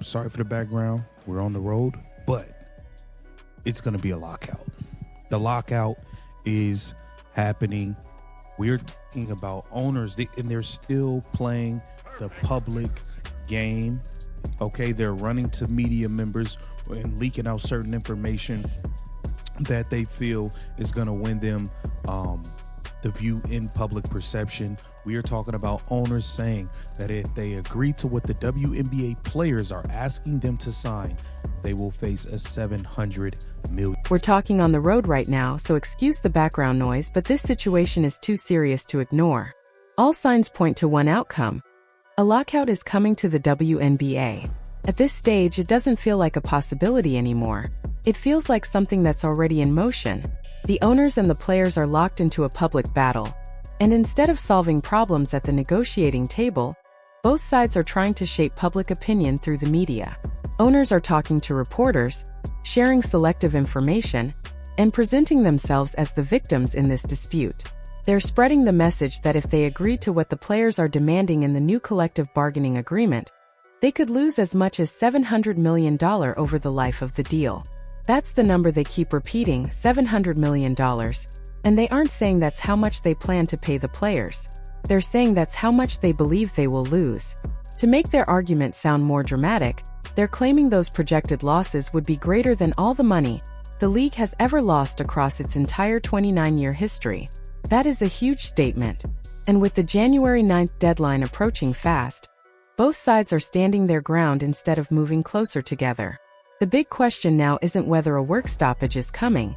sorry for the background. We're on the road, but it's going to be a lockout. The lockout is happening. We're talking about owners, and they're still playing the public game. Okay, they're running to media members and leaking out certain information that they feel is going to win them the view in public perception. We are talking about owners saying that if they agree to what the WNBA players are asking them to sign, they will face a $700 million. We're talking on the road right now, so excuse the background noise, but this situation is too serious to ignore. All signs point to one outcome. A lockout is coming to the WNBA. At this stage, it doesn't feel like a possibility anymore. It feels like something that's already in motion. The owners and the players are locked into a public battle. And instead of solving problems at the negotiating table, both sides are trying to shape public opinion through the media. Owners are talking to reporters, sharing selective information, and presenting themselves as the victims in this dispute. They're spreading the message that if they agree to what the players are demanding in the new collective bargaining agreement, they could lose as much as $700 million over the life of the deal. That's the number they keep repeating, $700 million. And they aren't saying that's how much they plan to pay the players. They're saying that's how much they believe they will lose. To make their argument sound more dramatic, they're claiming those projected losses would be greater than all the money the league has ever lost across its entire 29-year history. That is a huge statement. And with the January 9th deadline approaching fast, both sides are standing their ground instead of moving closer together. The big question now isn't whether a work stoppage is coming.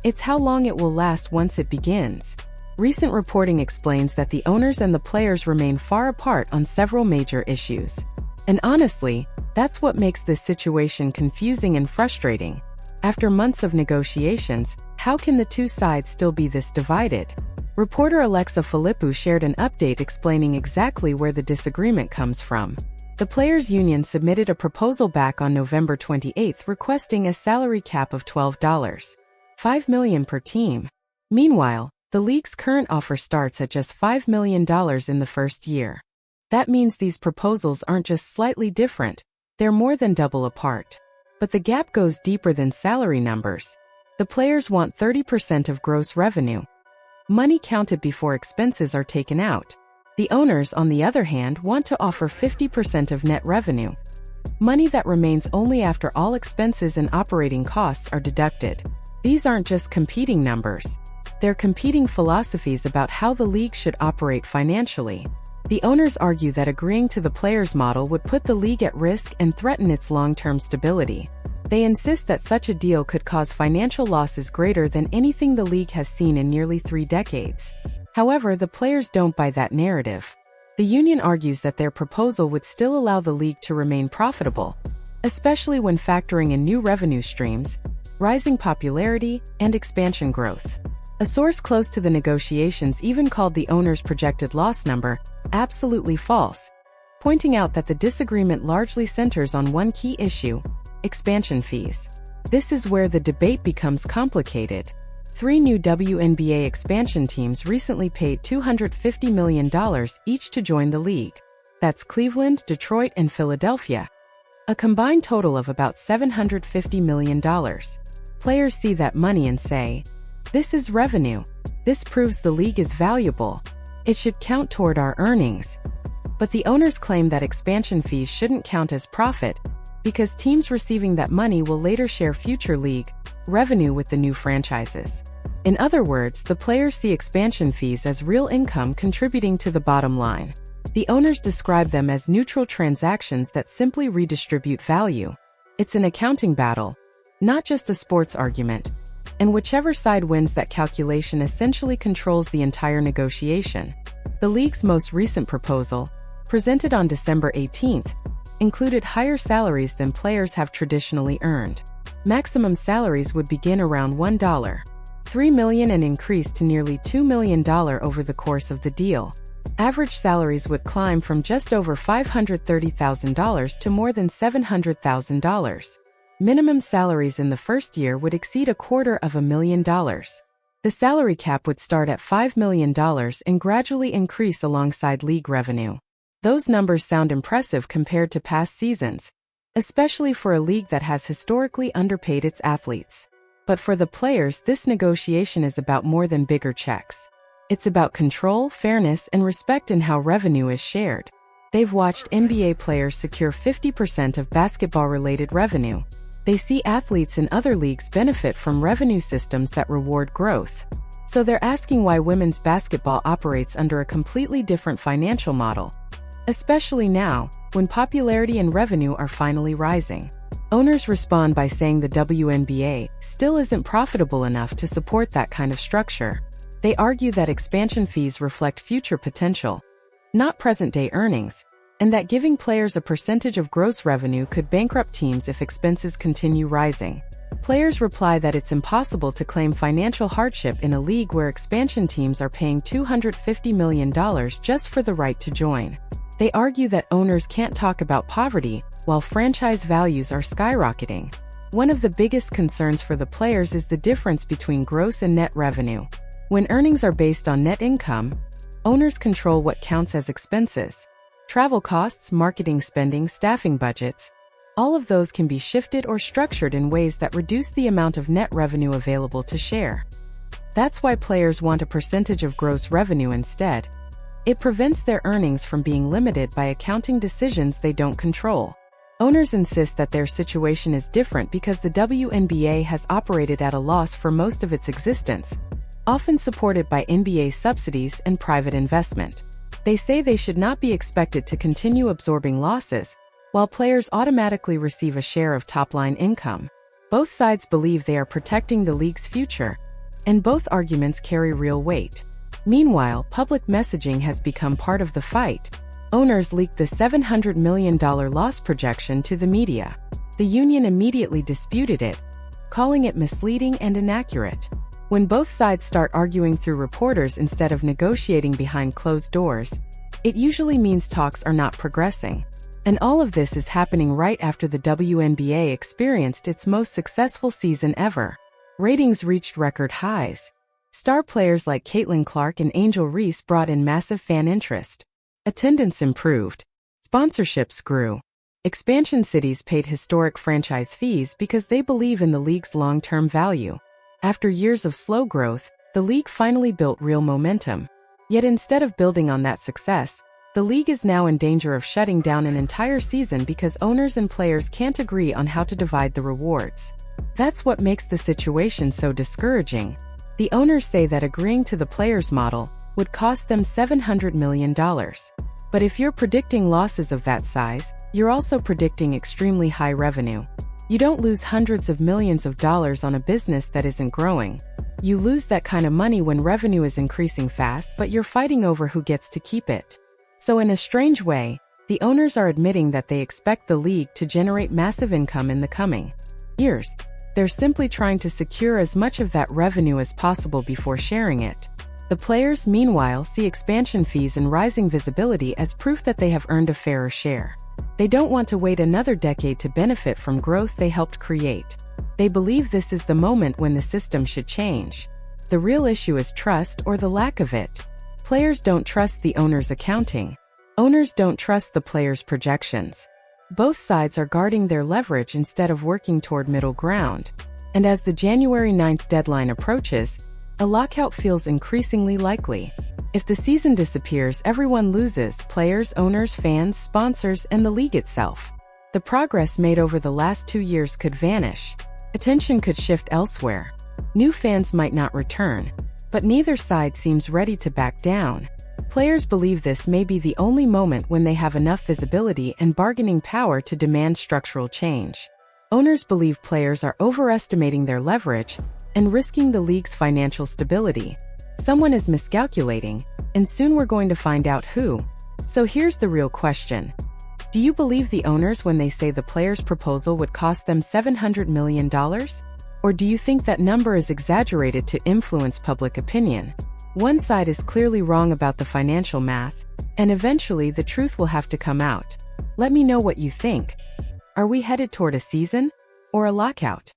It's how long it will last once it begins. Recent reporting explains that the owners and the players remain far apart on several major issues. And honestly, that's what makes this situation confusing and frustrating. After months of negotiations, how can the two sides still be this divided? Reporter Alexa Filippo shared an update explaining exactly where the disagreement comes from. The Players' Union submitted a proposal back on November 28 requesting a salary cap of $12.5 million per team. Meanwhile, the league's current offer starts at just $5 million in the first year. That means these proposals aren't just slightly different, they're more than double apart. But the gap goes deeper than salary numbers. The players want 30% of gross revenue, money counted before expenses are taken out. The owners, on the other hand, want to offer 50% of net revenue, money that remains only after all expenses and operating costs are deducted. These aren't just competing numbers. They're competing philosophies about how the league should operate financially. The owners argue that agreeing to the players' model would put the league at risk and threaten its long-term stability. They insist that such a deal could cause financial losses greater than anything the league has seen in nearly 3 decades. However, the players don't buy that narrative. The union argues that their proposal would still allow the league to remain profitable, especially when factoring in new revenue streams, rising popularity, and expansion growth. A source close to the negotiations even called the owners' projected loss number absolutely false, pointing out that the disagreement largely centers on one key issue: expansion fees. This is where the debate becomes complicated. 3 new WNBA expansion teams recently paid $250 million each to join the league. That's Cleveland, Detroit, and Philadelphia, a combined total of about $750 million. Players see that money and say, "This is revenue. This proves the league is valuable. It should count toward our earnings." But the owners claim that expansion fees shouldn't count as profit because teams receiving that money will later share future league revenue with the new franchises. In other words, the players see expansion fees as real income contributing to the bottom line. The owners describe them as neutral transactions that simply redistribute value. It's an accounting battle, not just a sports argument. And whichever side wins that calculation essentially controls the entire negotiation. The league's most recent proposal, presented on December 18th, included higher salaries than players have traditionally earned. Maximum salaries would begin around $1.3 million and increase to nearly $2 million over the course of the deal. Average salaries would climb from just over $530,000 to more than $700,000. Minimum salaries in the first year would exceed $250,000. The salary cap would start at $5 million and gradually increase alongside league revenue. Those numbers sound impressive compared to past seasons, especially for a league that has historically underpaid its athletes. But for the players, this negotiation is about more than bigger checks. It's about control, fairness, and respect in how revenue is shared. They've watched NBA players secure 50% of basketball-related revenue. They see athletes in other leagues benefit from revenue systems that reward growth. So they're asking why women's basketball operates under a completely different financial model, especially now, when popularity and revenue are finally rising. Owners respond by saying the WNBA still isn't profitable enough to support that kind of structure. They argue that expansion fees reflect future potential, not present-day earnings, and that giving players a percentage of gross revenue could bankrupt teams if expenses continue rising. Players reply that it's impossible to claim financial hardship in a league where expansion teams are paying $250 million just for the right to join. They argue that owners can't talk about poverty while franchise values are skyrocketing. One of the biggest concerns for the players is the difference between gross and net revenue. When earnings are based on net income, owners control what counts as expenses. Travel costs, marketing spending, staffing budgets, all of those can be shifted or structured in ways that reduce the amount of net revenue available to share. That's why players want a percentage of gross revenue instead. It prevents their earnings from being limited by accounting decisions they don't control. Owners insist that their situation is different because the WNBA has operated at a loss for most of its existence, often supported by NBA subsidies and private investment. They say they should not be expected to continue absorbing losses, while players automatically receive a share of top-line income. Both sides believe they are protecting the league's future, and both arguments carry real weight. Meanwhile, public messaging has become part of the fight. Owners leaked the $700 million loss projection to the media. The union immediately disputed it, calling it misleading and inaccurate. When both sides start arguing through reporters instead of negotiating behind closed doors, it usually means talks are not progressing. And all of this is happening right after the WNBA experienced its most successful season ever. Ratings reached record highs. Star players like Caitlin Clark and Angel Reese brought in massive fan interest. Attendance improved. Sponsorships grew. Expansion cities paid historic franchise fees because they believe in the league's long-term value. After years of slow growth, the league finally built real momentum. Yet instead of building on that success, the league is now in danger of shutting down an entire season because owners and players can't agree on how to divide the rewards. That's what makes the situation so discouraging. The owners say that agreeing to the players' model would cost them $700 million. But if you're predicting losses of that size, you're also predicting extremely high revenue. You don't lose hundreds of millions of dollars on a business that isn't growing. You lose that kind of money when revenue is increasing fast, but you're fighting over who gets to keep it. So in a strange way, the owners are admitting that they expect the league to generate massive income in the coming years. They're simply trying to secure as much of that revenue as possible before sharing it. The players, meanwhile, see expansion fees and rising visibility as proof that they have earned a fairer share. They don't want to wait another decade to benefit from growth they helped create. They believe this is the moment when the system should change. The real issue is trust or the lack of it. Players don't trust the owner's accounting. Owners don't trust the players' projections. Both sides are guarding their leverage instead of working toward middle ground. And as the January 9th deadline approaches, a lockout feels increasingly likely. If the season disappears, everyone loses: players, owners, fans, sponsors, and the league itself. The progress made over the last 2 years could vanish. Attention could shift elsewhere. New fans might not return. But neither side seems ready to back down. Players believe this may be the only moment when they have enough visibility and bargaining power to demand structural change. Owners believe players are overestimating their leverage and risking the league's financial stability. Someone is miscalculating, and soon we're going to find out who. So here's the real question. Do you believe the owners when they say the players' proposal would cost them $700 million? Or do you think that number is exaggerated to influence public opinion? One side is clearly wrong about the financial math, and eventually the truth will have to come out. Let me know what you think. Are we headed toward a season or a lockout?